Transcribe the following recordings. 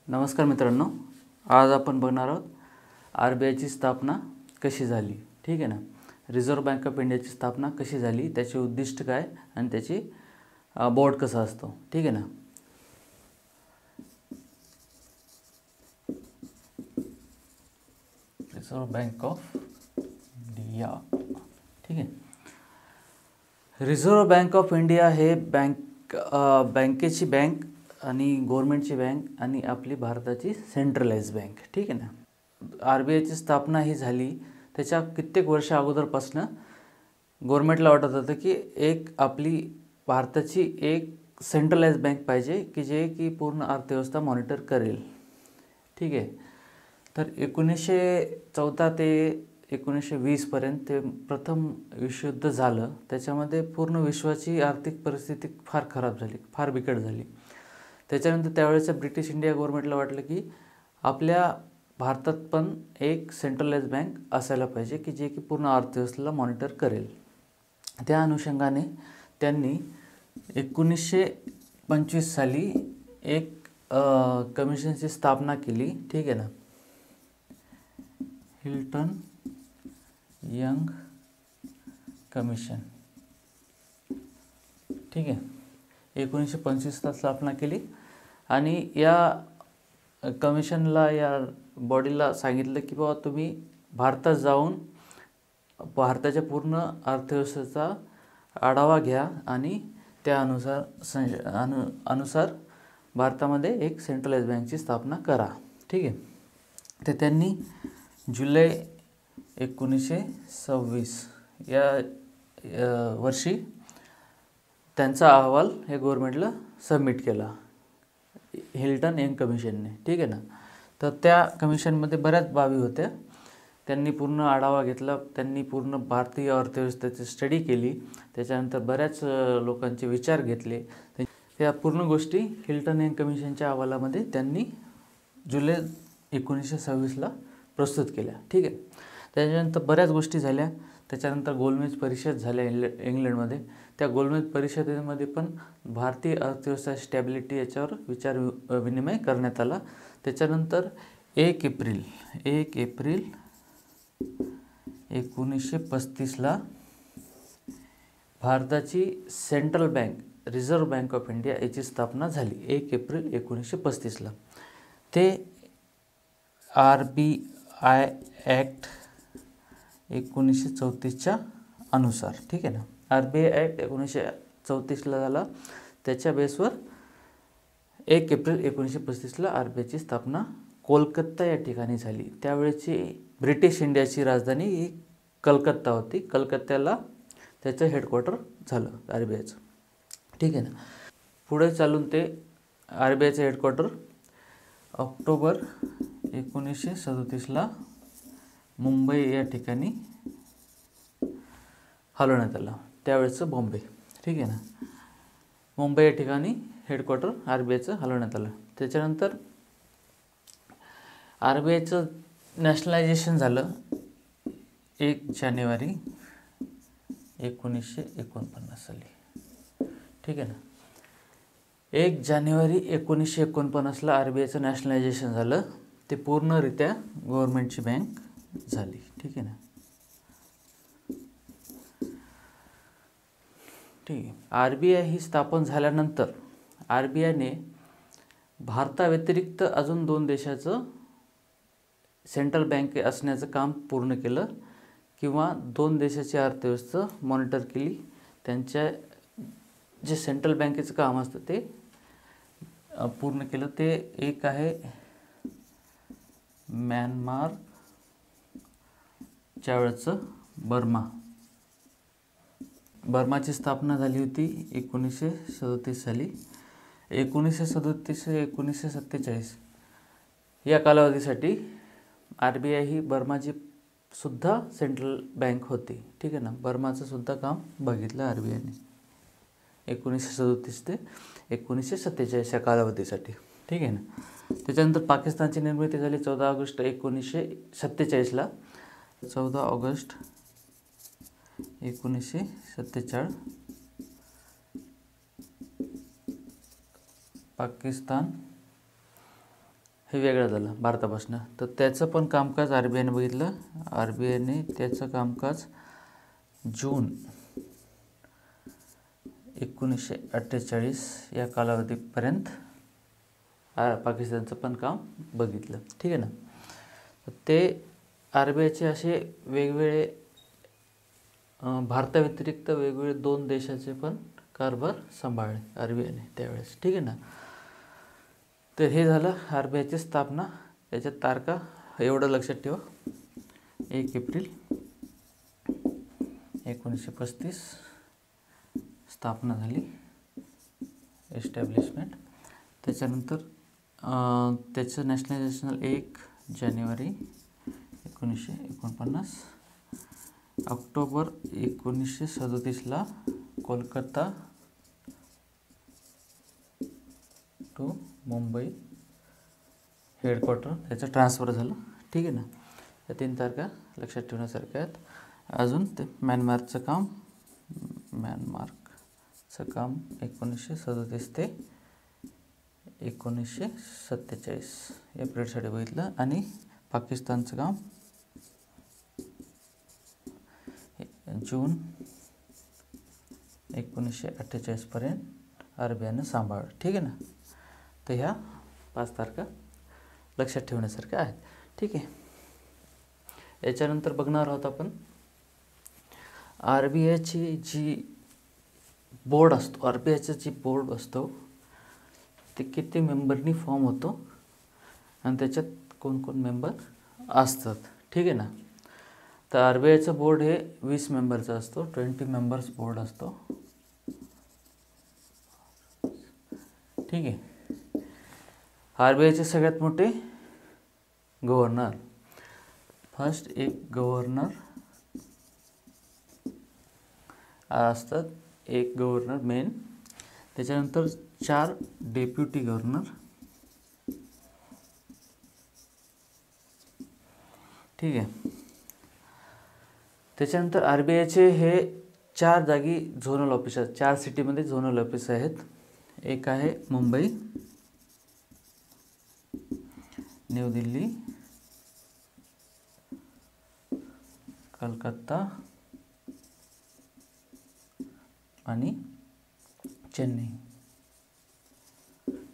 नमस्कार मित्रांनो, आज आपण बघणार आहोत RBIची स्थापना कशी झाली. ठीक आहे ना. रिझर्व्ह बँक ऑफ इंडियाची स्थापना कशी झाली, त्याचे उद्दिष्ट काय आणि त्याची बोर्ड कसा असतो. ठीक आहे ना. Reserve bank of India. ठीक आहे. रिझर्व्ह बँक ऑफ इंडिया हे बँकेची बँक आणि गव्हर्नमेंटची बँक आणि आपली भारताची सेंट्रलाइज बँक. ठीक आहे ना. RBIची स्थापना ही झाली त्याच्या कित्येक वर्ष अगोदरपासून गव्हर्नमेंटला वाटत होतं की एक आपली भारताची एक सेंट्रलाइज बँक पाहिजे की जे की पूर्ण अर्थव्यवस्था मॉनिटर करेल. ठीक आहे. तर 1914 ते 1920 पर्यंत ते प्रथम विश्वयुद्ध झालं. त्याच्यामध्ये पूर्ण विश्वाची आर्थिक परिस्थिती फार खराब झाली, फार बिकट झाली. त्याच्यानंतर त्यावेळेच्या ब्रिटिश इंडिया गव्हर्नमेंटला वाटलं की आपल्या भारतात पण एक सेंट्रलाइज बँक असायला पाहिजे की जे की पूर्ण अर्थव्यवस्थेला मॉनिटर करेल. त्या अनुषंगाने त्यांनी 1925 साली एक कमिशनची स्थापना केली. ठीक आहे ना. Hilton young commission. ठीक आहे. 1925ला स्थापना केली आणि या कमिशनला, या बॉडीला सांगितलं की बाबा तुम्ही भारतात जाऊन भारताच्या पूर्ण अर्थव्यवस्थेचा आढावा घ्या आणि त्या अनुसार भारतामध्ये एक सेंट्रलाइज बँकची स्थापना करा. ठीक आहे. तर त्यांनी जुलै 1926 या वर्षी त्यांचा अहवाल हे गव्हर्नमेंटला सबमिट केला हिल्टन यंग कमिशनने. ठीक आहे ना. तर त्या कमिशनमध्ये बऱ्याच बाबी होत्या. त्यांनी पूर्ण आढावा घेतला. त्यांनी पूर्ण भारतीय अर्थव्यवस्थेची स्टडी केली. त्याच्यानंतर बऱ्याच लोकांचे विचार घेतले. त्या पूर्ण गोष्टी हिल्टन यंग कमिशनच्या अहवालामध्ये त्यांनी जुलै 1926ला प्रस्तुत केल्या. ठीक आहे. त्याच्यानंतर बऱ्याच गोष्टी झाल्या. त्याच्यानंतर गोलमेज परिषद झाल्या इंग्लंडमध्ये. त्या गोलमेज परिषदेमध्ये पण भारतीय अर्थव्यवस्था स्टॅबिलिटी याच्यावर विचार विनिमय करण्यात आला. त्याच्यानंतर 1 एप्रिल 1935ला भारताची central bank reserve bank of India याची स्थापना झाली. 1 एप्रिल 1935ला. ते RBI ॲक्ट 1934च्या अनुसार. ठीक आहे ना. RBI ॲक्ट 1934ला झाला. त्याच्या बेसवर 1 एप्रिल 1935ला RBIची स्थापना कोलकाता या ठिकाणी झाली. त्यावेळेची ब्रिटिश इंडियाची राजधानी ही कलकत्ता होती. कलकत्त्याला त्याचं हेडक्वार्टर झालं RBIचं. ठीक आहे ना. पुढे चालून ते RBIचं हेडक्वार्टर ऑक्टोबर 1937ला मुंबई या ठिकाणी हलवण्यात आलं. त्यावेळेचं बॉम्बे. ठीक आहे ना. मुंबई या ठिकाणी हेडक्वार्टर RBIचं हलवण्यात आलं. त्याच्यानंतर RBIचं नॅशनलायझेशन झालं 1 जानेवारी 1949 साली. ठीक आहे ना. 1 जानेवारी 1949ला RBIचं नॅशनलायझेशन झालं. ते पूर्णरित्या गव्हर्नमेंटची बँक झाली. ठीक आहे ना. ठीक आहे. RBI ही स्थापन झाल्यानंतर RBIने भारताव्यतिरिक्त अजून 2 देशाचं सेंट्रल बँक असण्याचं काम पूर्ण केलं किंवा 2 देशाची अर्थव्यवस्था मॉनिटर केली. त्यांच्या जे सेंट्रल बँकेचं काम असतं ते पूर्ण केलं. ते एक आहे म्यानमार, त्यावेळेचं बर्माची स्थापना झाली होती 1937 साली. 1937 ते 1947 या कालावधीसाठी RBI ही बर्माची सुद्धा सेंट्रल बँक होती. ठीक आहे ना. बर्माचं सुद्धा काम बघितलं RBIने 1937 ते 1947 या कालावधीसाठी. ठीक आहे ना. त्याच्यानंतर पाकिस्तानची निर्मिती झाली 14 ऑगस्ट 1947ला. 14 ऑगस्ट 1947 पाकिस्तान हे वेगळं झालं भारतापासून. तर त्याचं पण कामकाज आर बी आयने बघितलं. आर बी आयने त्याचं कामकाज जून 1948 या कालावधीपर्यंत पाकिस्तानचं पण काम बघितलं. ठीक आहे ना. ते आर बी आयचे असे वेगवेगळे भारताव्यतिरिक्त वेगवेगळे 2 देशाचे पण कारभार सांभाळले आर बी आयने त्यावेळेस. ठीक आहे ना. तर हे झालं आर बी आयची स्थापना. याच्यात तारखा एवढं लक्षात ठेवा. 1 एप्रिल 1935 स्थापना झाली, एस्टॅब्लिशमेंट. त्याच्यानंतर त्याचं नॅशनलायझेशन 1 जानेवारी 1949. ऑक्टोबर 1937ला कोलकाता टू मुंबई हेडक्वार्टर त्याचं ट्रान्सफर झालं. ठीक आहे ना. या 3 तारखा लक्षात ठेवण्यासारख्या आहेत. अजून ते म्यानमारचं काम 1937 ते 1947 या पिरियडसाठी बघितलं. आणि पाकिस्तानचं काम जून 1948 पर्यंत आर बी आयनं सांभाळलं. ठीक आहे ना. तर ह्या 5 तारखा लक्षात ठेवण्यासारख्या आहेत. ठीक आहे. याच्यानंतर बघणार आहोत आपण आर बी आयची जी बोर्ड असतो, आर बी आयचा जी बोर्ड असतो ते किती मेंबरनी फॉर्म होतो आणि त्याच्यात कोण कोण मेंबर असतात. ठीक आहे ना. तर आर बी आयचं बोर्ड हे 20 मेंबरचा असतो. 20 मेंबर्स बोर्ड असतो. ठीक आहे. आर बी आयचे सगळ्यात मोठे गव्हर्नर. फर्स्ट एक गव्हर्नर असतात, एक गव्हर्नर मेन. त्याच्यानंतर 4 डेप्युटी गव्हर्नर. ठीक आहे. त्याच्यानंतर आर बी आयचे हे 4 जागी झोनल ऑफिस आहेत. 4 सिटीमध्ये झोनल ऑफिस आहेत. एक आहे मुंबई, न्यू दिल्ली, कलकत्ता आणि चेन्नई.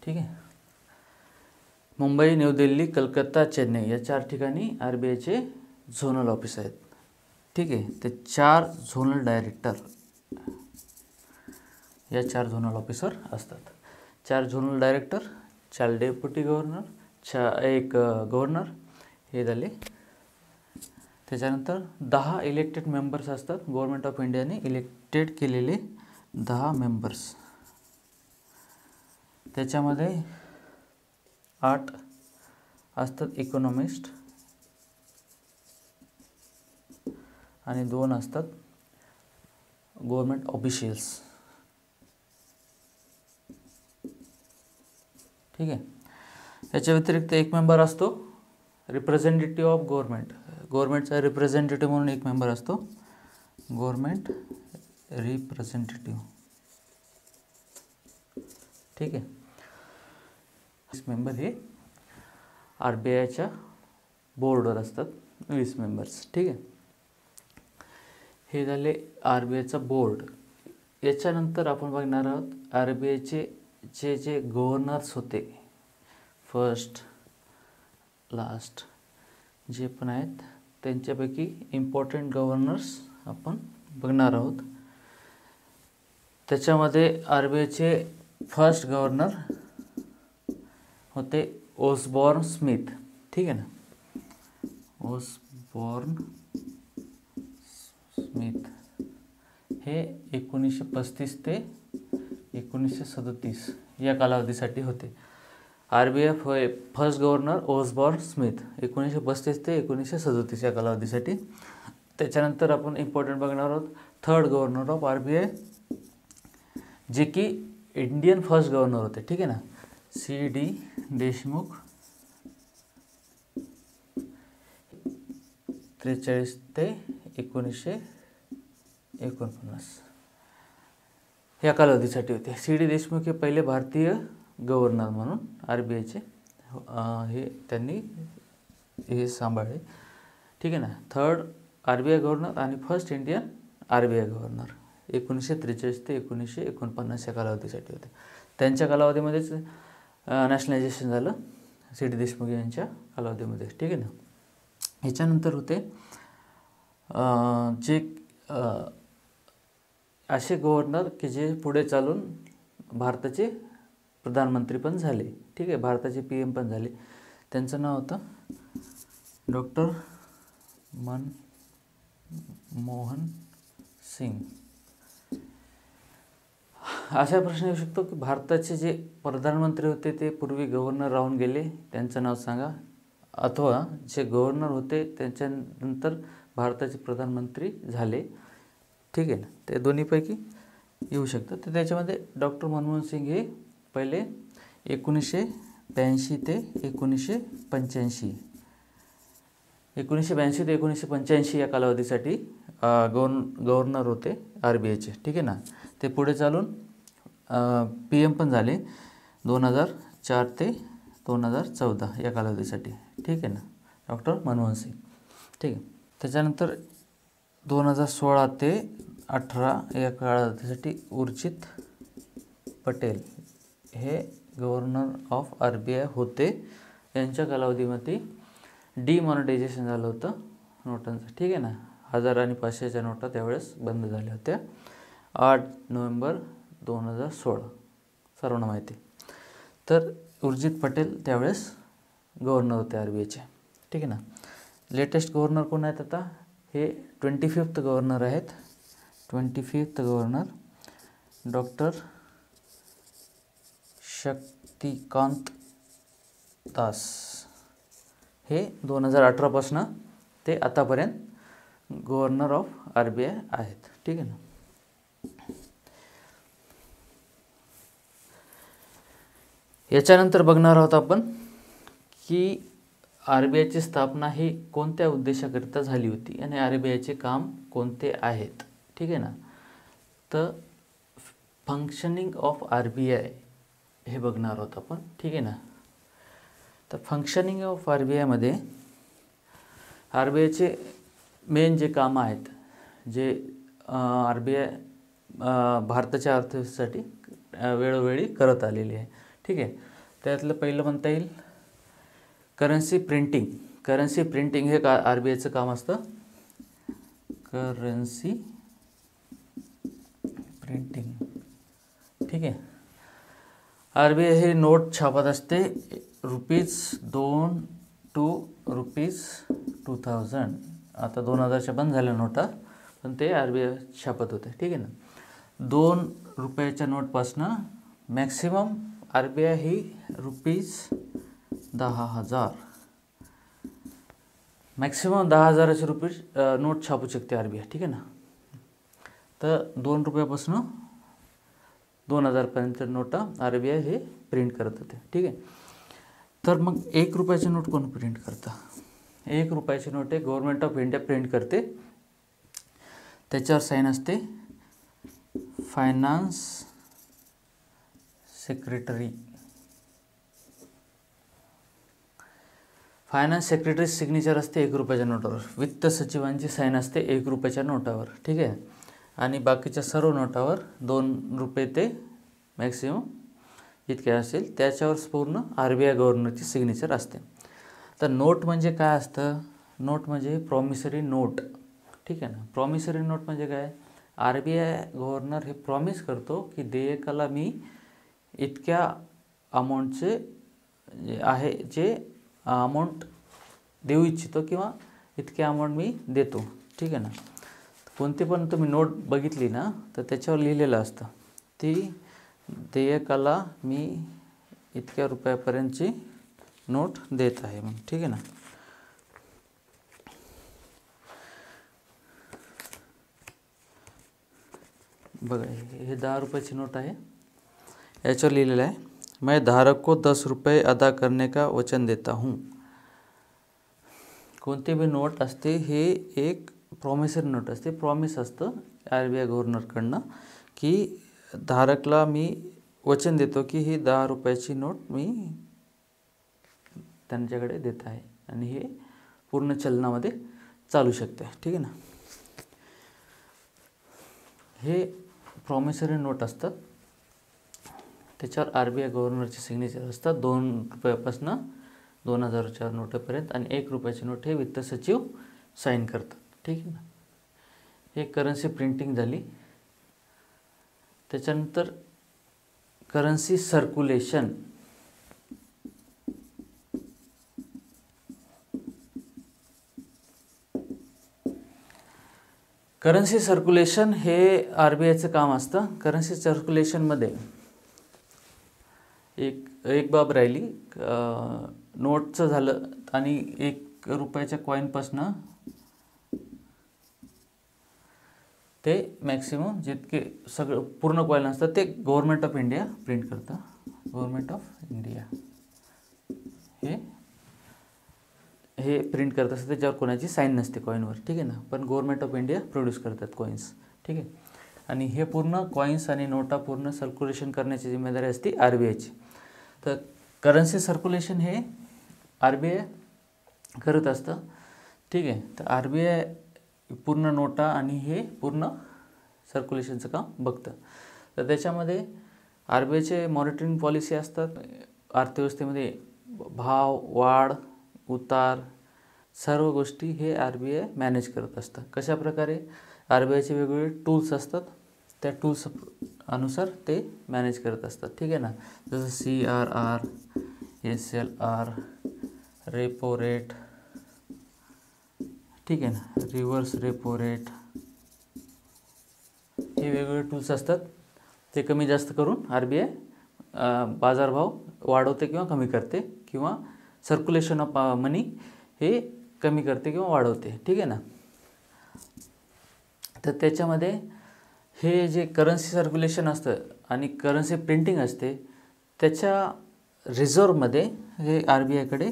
ठीक आहे. मुंबई, न्यू दिल्ली, कलकत्ता, चेन्नई या 4 ठिकाणी आर बी आयचे झोनल ऑफिस आहेत. ठीक आहे. ते 4 झोनल डायरेक्टर या 4 झोनल ऑफिसर असतात. 4 झोनल डायरेक्टर, 4 डेप्युटी गव्हर्नर, एक गव्हर्नर हे झाले. त्याच्यानंतर 10 इलेक्टेड मेंबर्स असतात. गव्हर्नमेंट ऑफ इंडियाने इलेक्टेड केलेले 10 मेंबर्स. त्याच्यामध्ये 8 असतात इकॉनॉमिस्ट आणि 2 असतात गव्हर्नमेंट ऑफिशियल्स. ठीक आहे. याच्या व्यतिरिक्त एक मेंबर असतो रिप्रेझेंटेटिव्ह ऑफ गव्हर्नमेंट. गव्हर्नमेंटचा रिप्रेझेंटेटिव्ह म्हणून एक मेंबर असतो, गव्हर्नमेंट रिप्रेझेंटेटिव्ह. ठीक आहे. मेंबर हे आर बी आयच्या बोर्डवर असतात, 20 मेंबर्स. ठीक आहे. हे झाले आर बी आयचा बोर्ड. याच्यानंतर आपण बघणार आहोत आर बी आयचे जे गव्हर्नर्स होते, फर्स्ट लास्ट जे पण आहेत त्यांच्यापैकी इम्पॉर्टंट गव्हर्नर्स आपण बघणार आहोत. त्याच्यामध्ये आर बी आयचे फर्स्ट गव्हर्नर होते ओसबॉर्न स्मिथ. ठीक आहे ना. ओसबॉर्न स्मिथ हे 1935 ते 1937 या कालावधीसाठी होते. R B I first governor Osborne Smith 1935 ते 1937 या कालावधीसाठी. त्याच्यानंतर आपण इम्पॉर्टंट बघणार आहोत third governor of R B I, जे की इंडियन फर्स्ट गव्हर्नर होते. ठीक आहे ना. सी डी देशमुख 1943 ते 1949 या कालावधीसाठी होते. सी डी देशमुख हे पहिले भारतीय गव्हर्नर म्हणून आर बी आयचे हे त्यांनी हे सांभाळले, ठीक आहे ना. थर्ड RBI गव्हर्नर आणि फर्स्ट इंडियन RBI गव्हर्नर 1943 ते 1949 या कालावधीसाठी होते. त्यांच्या कालावधीमध्येच नॅशनलायझेशन झालं C.D. देशमुख यांच्या कालावधीमध्ये, ठीक आहे ना. ह्याच्यानंतर होते जे असे गव्हर्नर की जे पुढे चालून भारताचे प्रधानमंत्री पण झाले, ठीक आहे, भारताचे PM पण झाले. त्यांचं नाव होतं डॉक्टर मनमोहन सिंग. असा प्रश्न येऊ शकतो की भारताचे जे प्रधानमंत्री होते ते पूर्वी गव्हर्नर राहून गेले, त्यांचं नाव सांगा, अथवा जे गव्हर्नर होते त्यांच्यानंतर भारताचे प्रधानमंत्री झाले, ठीक आहे ना. ते दोन्हीपैकी येऊ शकतं. तर त्याच्यामध्ये डॉक्टर मनमोहन सिंग हे पहिले 1982 ते 1985 1982 ते 1985 या कालावधीसाठी गव्हर्नर होते RBIचे, ठीक आहे ना. ते पुढे चालून PM पण झाले 2004 ते 2014 या कालावधीसाठी, ठीक आहे ना, डॉक्टर मनमोहन सिंग, ठीक आहे. त्याच्यानंतर 2016 ते 2018 या कालावधीसाठी उर्जित पटेल हे गव्हर्नर ऑफ RBI होते. यांच्या कालावधीमध्ये डिमॉनिटायझेशन झालं होतं नोटांचं, ठीक आहे ना. 1000 आणि 500च्या नोटा त्यावेळेस बंद झाल्या होत्या 8 नोव्हेंबर 2016, सर्वांना माहिती. तर उर्जित पटेल त्यावेळेस गव्हर्नर होते RBIचे, ठीक आहे ना. लेटेस्ट गव्हर्नर कोण आहेत आता, हे 25th गव्हर्नर आहेत. 25th governor doctor Shaktikanta Das हे 2018 पासून ते आतापर्यंत गव्हर्नर ऑफ RBI आहेत, ठीक आहे ना. याच्यानंतर बघणार आहोत आपण की RBIची स्थापना ही कोणत्या उद्देशाकरिता झाली होती आणि RBIचे काम कोणते आहेत, ठीक आहे ना. तर फंक्शनिंग ऑफ RBI हे बघणार आहोत आपण, ठीक आहे ना. तर फंक्शनिंग ऑफ RBIमध्ये RBIचे मेन जे कामं आहेत, जे RBI भारताच्या अर्थव्यवस्थेसाठी वेळोवेळी करत आलेली आहे, ठीक आहे. त्यातलं पहिलं म्हणता येईल करन्सी प्रिंटिंग. करन्सी प्रिंटिंग हे RBIचं काम असतं. करन्सी प्रिंटिंग, ठीक आहे. RBI हे नोट छापत असते ₹2 to ₹2000. आता 2000च्या बंद झाल्या नोटा, पण ते RBI छापत होते, ठीक आहे ना. 2 रुपयाच्या नोटपासनं मॅक्सिमम RBI ही ₹10,000 मॅक्सिमम 10,000चे नोट छापू शकते RBI, ठीक आहे ना. तर 2 रुपयापासून 2000पर्यंत नोटा RBI हे प्रिंट करत होते, ठीक आहे. तर मग 1 रुपयाची नोट कोण प्रिंट करतं? 1 रुपयाची नोट हे गव्हर्नमेंट ऑफ इंडिया प्रिंट करते. त्याच्यावर साईन असते finance secretary. Finance secretary signature असते 1 रुपयाच्या नोटावर. वित्त सचिवांची साईन असते 1 रुपयाच्या नोटावर, ठीक आहे. आणि बाकीच्या सर्व नोटावर 2 रुपये ते मॅक्सिमम इतके असेल त्याच्यावर पूर्ण RBI गव्हर्नरची सिग्नेचर असते. तर नोट म्हणजे काय असतं? नोट म्हणजे प्रॉमिसरी नोट, ठीक आहे ना. प्रॉमिसरी नोट म्हणजे काय? RBI गव्हर्नर हे प्रॉमिस करतो की देयकाला मी इतक्या अमाऊंटचे आहे, जे अमाऊंट देऊ इच्छितो किंवा इतके अमाऊंट मी देतो, ठीक आहे ना. कोणती पण तुम्ही नोट बघितली ना तर त्याच्यावर लिहिलेलं असतं ती देयकाला मी इतक्या रुपयापर्यंतची नोट देत आहे मग, ठीक आहे ना. बघा हे 10 रुपयाची नोट आहे. याच्यावर लिहिलेलं आहे मैं धारक को 10 रुपये अदा करने का वचन देता हूँ. कोणती बी नोट असते हे एक प्रॉमिसरी नोट असते. प्रॉमिस असतं RBI गव्हर्नरकडनं की धारकला मी वचन देतो की ही 10 रुपयाची नोट मी त्यांच्याकडे देत आहे आणि हे पूर्ण चलनामध्ये चालू शकते, ठीक आहे ना. हे प्रॉमिसरी नोट असतात, त्याच्यावर RBI गव्हर्नरचे सिग्नेचर असतात. 2 रुपयापासून 2000च्या नोटापर्यंत आणि 1 रुपयाची नोट हे वित्त सचिव साईन करतात, ठीक आहे ना. हे करन्सी प्रिंटिंग झाली. त्याच्यानंतर करन्सी सर्क्युलेशन. करन्सी सर्क्युलेशन हे RBIचं काम असतं. करन्सी सर्क्युलेशनमध्ये एक बाब राहिली, नोटचं झालं आणि 1 रुपयाच्या कॉईनपासून ते मॅक्सिमम जितके सगळं पूर्ण कॉईन असतात ते गव्हर्नमेंट ऑफ इंडिया प्रिंट करतं. गव्हर्नमेंट ऑफ इंडिया हे प्रिंट करत असतं, त्याच्यावर कोणाची साईन नसते कॉईनवर, ठीक आहे ना. पण गव्हर्नमेंट ऑफ इंडिया प्रोड्यूस करतात कॉईन्स, ठीक आहे. आणि हे पूर्ण कॉईन्स आणि नोटा पूर्ण सर्क्युलेशन करण्याची जिम्मेदारी असते RBIची. तर करन्सी सर्क्युलेशन हे RBI करत असतं, ठीक आहे. तर RBI पूर्ण नोटा आणि हे पूर्ण सर्क्युलेशनचं काम बघतं. तर त्याच्यामध्ये RBIचे मॉनिटरिंग पॉलिसी असतात. अर्थव्यवस्थेमध्ये भाव वाढ उतार सर्व गोष्टी हे RBI मॅनेज करत असतं. कशा प्रकारे RBIचे वेगवेगळे टूल्स असतात, त्या टूल्स अनुसार ते मॅनेज करत असतात, ठीक आहे ना. जसं CRR, SLR, रेपो रेट, ठीक आहे ना, रिव्हर्स रेपो रेट, हे वेगवेगळे टूल्स असतात. ते कमी जास्त करून RBI बाजारभाव वाढवते किंवा कमी करते, किंवा सर्क्युलेशन ऑफ मनी हे कमी करते किंवा वाढवते, ठीक आहे ना. तर त्याच्यामध्ये हे जे करन्सी सर्क्युलेशन असतं आणि करन्सी प्रिंटिंग असते, त्याच्या रिझर्वमध्ये हे RBIकडे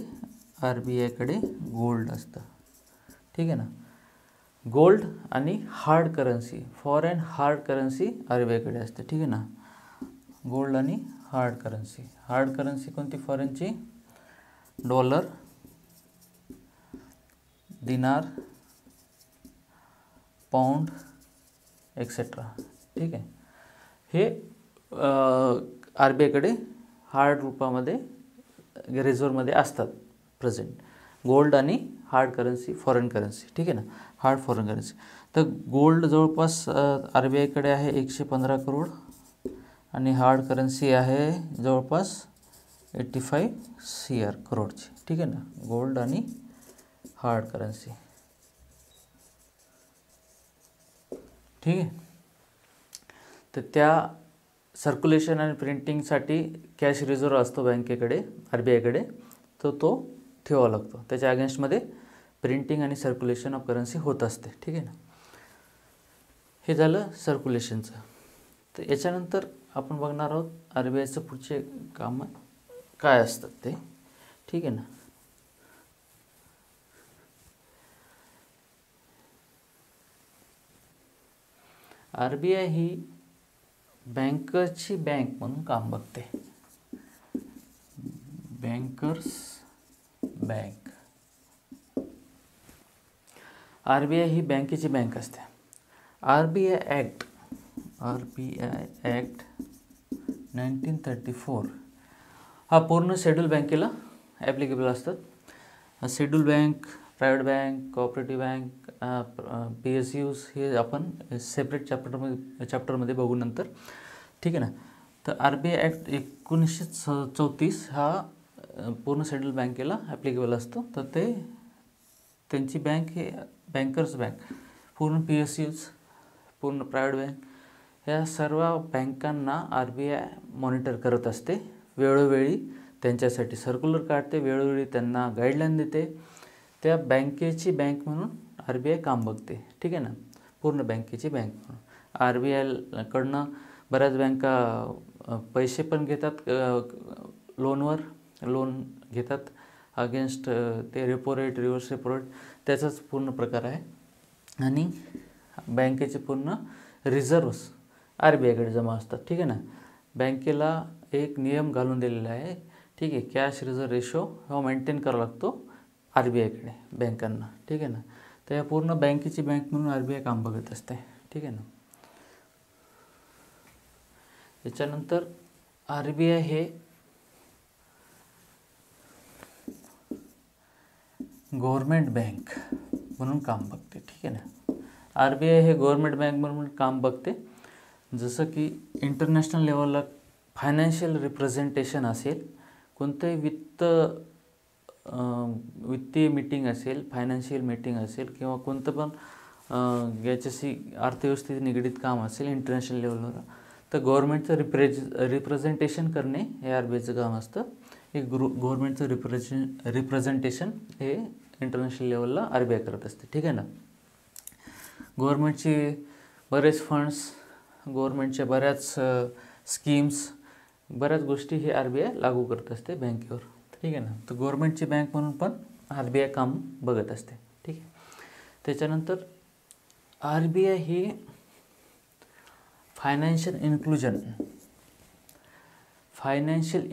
गोल्ड असतं, ठीक आहे ना. गोल्ड आणि hard currency, foreign hard currency RBIकडे असते, ठीक आहे ना. गोल्ड आणि हार्ड करन्सी कोणती फॉरेनची? डॉलर, दिनार, पाऊंड एक्सेट्रा, ठीक आहे. हे RBIकडे हार्ड रूपामध्ये रिझर्वमध्ये असतात प्रेझेंट. गोल्ड आणि हार्ड करन्सी, फॉरेन करन्सी, ठीक आहे ना. Hard foreign currency. तर गोल्ड जवळपास RBIकडे आहे 115 करोड आणि हार्ड करन्सी आहे जवळपास 85 करोडची, ठीक आहे ना. गोल्ड आणि हार्ड करन्सी, ठीक आहे. तर त्या सर्क्युलेशन आणि प्रिंटिंगसाठी कॅश रिझर्व असतो बँकेकडे, RBIकडे, तो ठेवावा लागतो. त्याच्या अगेन्स्टमध्ये प्रिंटिंग आणि सर्क्युलेशन ऑफ करन्सी होत असते, ठीक आहे ना. हे झालं सर्क्युलेशनचं. तर याच्यानंतर आपण बघणार आहोत RBIचं पुढचे कामं काय असतात ते, ठीक आहे ना. RBI ही बँकर्सची बँक म्हणून काम बघते. Bankers bank. RBI ही बँकेची बँक असते. RBI ॲक्ट 1934 हा पूर्ण शेड्यूल बँकेला ॲप्लिकेबल असतात. Schedule bank, private bank, cooperative bank, PSUs हे आपण सेपरेट चॅप्टरमध्ये बघू नंतर, ठीक आहे ना. तर RBI ॲक्ट 1934 हा पूर्ण शेड्यूल बँकेला ॲप्लिकेबल असतो. तर त्यांची बँक हे बँकर्स बँक, पूर्ण PSUs, पूर्ण प्रायव्हेट बँक, ह्या सर्व बँकांना RBI मॉनिटर करत असते. वेळोवेळी त्यांच्यासाठी सर्क्युलर काढते, वेळोवेळी त्यांना गाईडलाईन देते. त्या बँकेची बँक म्हणून RBI काम बघते, ठीक आहे ना. पूर्ण बँकेची बँक म्हणून. RBI कडनं बऱ्याच बँका पैसे पण घेतात, लोन घेतात अगेन्स्ट ते repo rate, reverse repo rate, त्याचाच पूर्ण प्रकार आहे. आणि बँकेचे पूर्ण रिझर्व्स RBIकडे जमा असतात, ठीक आहे ना. बँकेला एक नियम घालून दिलेला आहे ठीक आहे. कॅश रिझर्व रेशो हा मेंटेन करावा लागतो RBIकडे बँकांना, ठीक आहे ना. तर या पूर्ण बँकेची बँक म्हणून RBI काम बघत असते, ठीक आहे ना. त्याच्यानंतर RBI हे गव्हर्मेंट बँक म्हणून काम बघते, ठीक आहे ना. RBI हे गव्हर्मेंट बँक म्हणून काम बघते. जसं की इंटरनॅशनल लेवलला फायनान्शियल रिप्रेझेंटेशन असेल, कोणतंही वित्तीय मीटिंग असेल, फायनान्शियल मीटिंग असेल किंवा कोणतं पण याच्याशी अर्थव्यवस्थेशी निगडीत काम असेल इंटरनॅशनल लेवलवर, तर गव्हर्मेंटचं रिप्रेझेंटेशन करणे हे RBIचं काम असतं. हे गव्हर्मेंटचं रिप्रेझेंटेशन हे इंटरनॅशनल लेवलला RBI करत असते, ठीक आहे ना. गव्हर्मेंटचे बरेच फंड्स, गव्हर्मेंटच्या बऱ्याच स्कीम्स, बऱ्याच गोष्टी हे RBI लागू करत असते बँकेवर, ठीक आहे ना. तर गव्हर्मेंटची बँक म्हणून पण RBI काम बघत असते, ठीक आहे. त्याच्यानंतर RBI ही फायनान्शियल इन्क्लुजन फायनान्शियल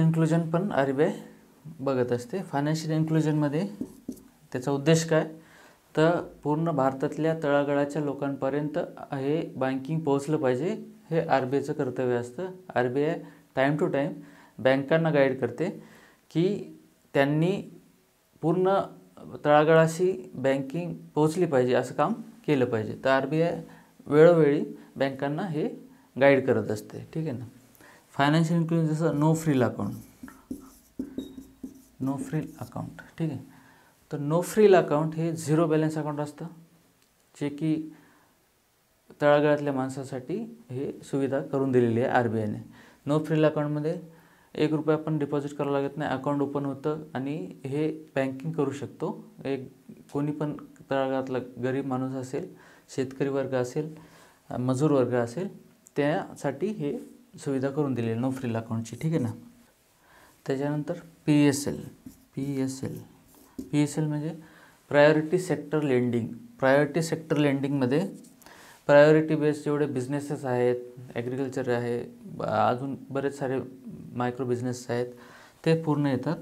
इन्क्लुजन पण RBI बघत असते. फायनान्शियल इन्क्लुजनमध्ये त्याचा उद्देश काय, तर पूर्ण भारतातल्या तळागाळाच्या लोकांपर्यंत हे बँकिंग पोहोचलं पाहिजे, हे RBIचं कर्तव्य असतं. RBI टाईम टू टाईम बँकांना गाईड करते की त्यांनी पूर्ण तळागाळाशी बँकिंग पोहोचली पाहिजे, असं काम केलं पाहिजे. तर RBI वेळोवेळी बँकांना हे गाईड करत असते, ठीक आहे ना. फायनान्शियल इन्क्लुजन जसं नो फ्रिल अकाउंट, ठीक आहे. तर नो फ्रिल अकाउंट हे 0 बॅलन्स अकाउंट असतं, जे की तळागाळातल्या माणसासाठी हे सुविधा करून दिलेली आहे RBIने. नो फ्रिल अकाउंटमध्ये ₹1 पण डिपॉझिट करावं लागत नाही, अकाउंट ओपन होतं आणि हे बँकिंग करू शकतो. कोणी पण तळागाळातला गरीब माणूस असेल, शेतकरी वर्ग असेल, मजूर वर्ग असेल, त्यासाठी हे सुविधा करून दिली आहे नो फ्रिल अकाउंटची, ठीक आहे ना. त्याच्यानंतर PSL म्हणजे priority sector lending. Priority sector लेंडिंगमध्ये प्रायोरिटी बेस्ड जेवढे बिझनेसेस आहेत, ॲग्रिकल्चर आहे, अजून बरेच सारे मायक्रो बिझनेस आहेत, ते पूर्ण येतात.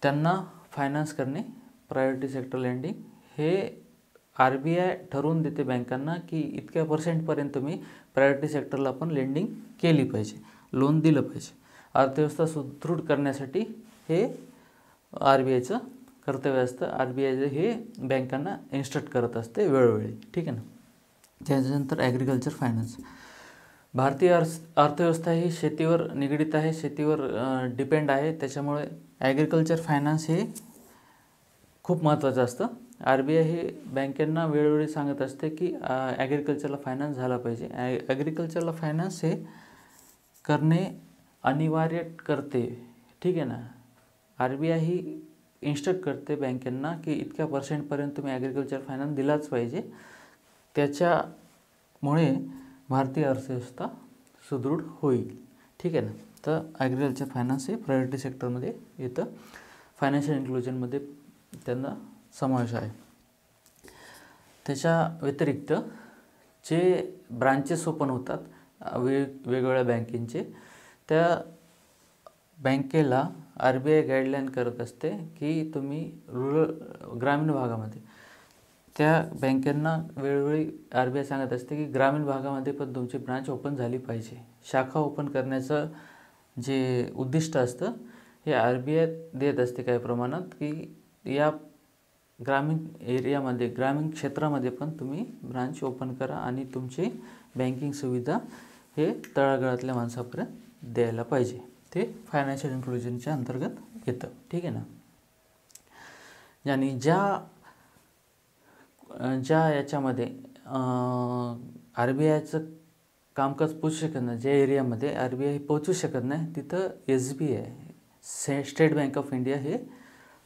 त्यांना फायनान्स करणे प्रायोरिटी सेक्टर लेंडिंग हे RBI ठरवून देते बँकांना की इतक्या % तुम्ही प्रायोरिटी सेक्टरला पण लेंडिंग केली पाहिजे, लोन दिलं पाहिजे. अर्थव्यवस्था सुदृढ करण्यासाठी हे RBIचं कर्तव्य असतं. RBI हे बँकांना इन्स्ट्रक्ट करत असते वेळोवेळी, ठीक आहे ना. त्याच्यानंतर ॲग्रिकल्चर फायनान्स. भारतीय अर्थव्यवस्था ही शेतीवर निगडीत आहे, शेतीवर डिपेंड आहे. त्याच्यामुळे ॲग्रिकल्चर फायनान्स हे खूप महत्त्वाचं असतं. RBI हे बँकांना वेळोवेळी सांगत असते की ॲग्रिकल्चरला फायनान्स झाला पाहिजे. ॲग्रिकल्चरला फायनान्स हे करणे अनिवार्य करते, ठीक आहे ना. RBI ही इन्स्ट्रक्ट करते बँकांना की इतक्या % तुम्ही ॲग्रिकल्चर फायनान्स दिलाच पाहिजे. त्याच्यामुळे भारतीय अर्थव्यवस्था सुदृढ होईल, ठीक आहे ना. तर ॲग्रिकल्चर फायनान्स हे प्रायोरिटी सेक्टरमध्ये येतं. फायनान्शियल इन्क्लुजनमध्ये त्यांना समावेश आहे. त्याच्या व्यतिरिक्त जे ब्रांचेस ओपन होतात वेगवेगळ्या बँकेचे, त्या बँकेला RBI गाईडलाईन करत असते की तुम्ही ग्रामीण भागामध्ये, त्या बँकांना वेळोवेळी RBI सांगत असते की ग्रामीण भागामध्ये पण तुमची ब्रांच ओपन झाली पाहिजे. शाखा ओपन करण्याचं जे उद्दिष्ट असतं हे RBI देत असते काही प्रमाणात की या ग्रामीण एरियामध्ये, ग्रामीण क्षेत्रामध्ये पण तुम्ही ब्रांच ओपन करा आणि तुमची बँकिंग सुविधा हे तळागाळातल्या माणसापर्यंत द्यायला पाहिजे. ते फायनान्शियल इन्क्लुजनच्या अंतर्गत येतं, ठीक आहे ना. आणि ज्या याच्यामध्ये RBIचं कामकाज पोचू शकत नाही, ज्या एरियामध्ये RBI पोचू शकत नाही, तिथं SBI state bank of India हे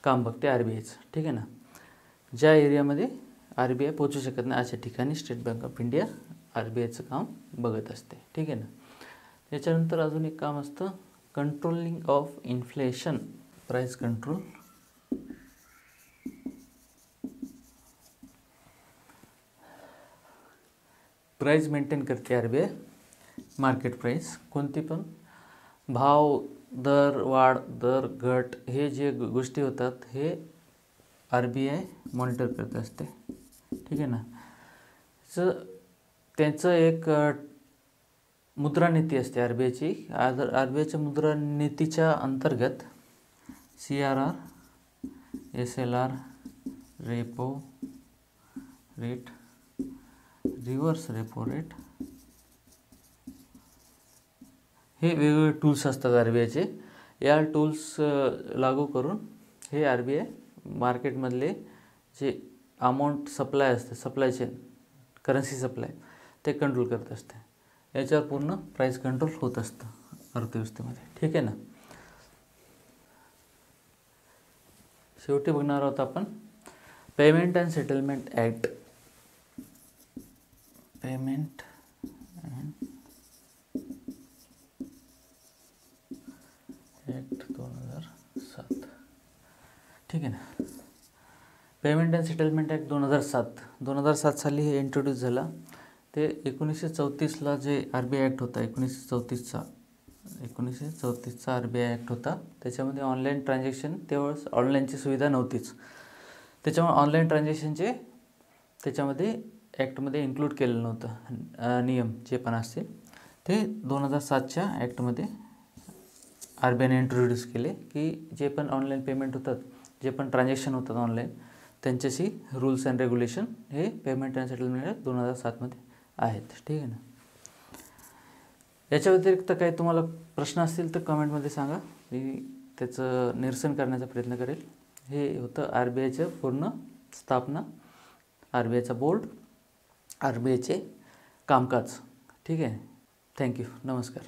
काम बघते RBIचं, ठीक आहे ना. ज्या एरियामध्ये RBI पोचू शकत नाही अशा ठिकाणी स्टेट बँक ऑफ इंडिया RBIचं काम बघत असते, ठीक आहे ना. त्याच्यानंतर अजून एक काम असतं controlling of inflation, price control. Price maintain करते R B I, market price. कोणती पण भाव, दर वाढ, दर घट, हे जे गोष्टी होतात हे आर बी आय मॉनिटर करत असते. ठीक आहे ना. त्यांचं एक मुद्रानीती असते आर बी आयची. आर बी आयच्या मुद्रानीतीच्या अंतर्गत CRR, SLR, repo rate, reverse repo rate, हे वेगवेगळे टूल्स असतात आर बी आयचे. या टूल्स लागू करून हे आर बी आय मार्केटमधले जे अमाऊंट सप्लाय असते, सप्लाय चेन, करन्सी सप्लाय, ते कंट्रोल करत असते. याच्यावर पूर्ण प्राईस कंट्रोल होत असतं अर्थव्यवस्थेमध्ये. ठीक आहे ना. शेवटी बघणार आहोत आपण payment and settlement act. Payment and act 2007. ठीक आहे ना. पेमेंट अँड सेटलमेंट ॲक्ट 2007 साली हे इंट्रोड्यूस झाला. ते 1934ला जे आर बी आय ॲक्ट होता, 1934चा आर बी आय ॲक्ट होता. त्याच्यामध्ये ऑनलाईन ट्रान्झॅक्शन, तेव्हाच ऑनलाईनची सुविधा नव्हतीच. त्याच्यामुळे ऑनलाईन ट्रान्झॅक्शनचे त्याच्यामध्ये ॲक्टमध्ये इन्क्लूड केलेलं नव्हतं. नियम जे पण असतील ते 2007च्या ॲक्टमध्ये आर बी आयने इंट्रोड्यूस केले, की जे पण ऑनलाईन पेमेंट होतात, जे पण ट्रान्झॅक्शन होतात ऑनलाईन, त्यांच्याशी रूल्स अँड रेग्युलेशन हे पेमेंट अँड सेटलमेंट ॲक्ट 2007मध्ये आहेत. ठीक आहे ना. याच्या व्यतिरिक्त काही तुम्हाला प्रश्न असतील तर कमेंटमध्ये सांगा, मी त्याचं निरसन करण्याचा प्रयत्न करेल. हे होतं आर बी आयचं पूर्ण स्थापना, आर बी आयचा बोर्ड, आर बी आयचे कामकाज. ठीक आहे. थँक्यू. नमस्कार.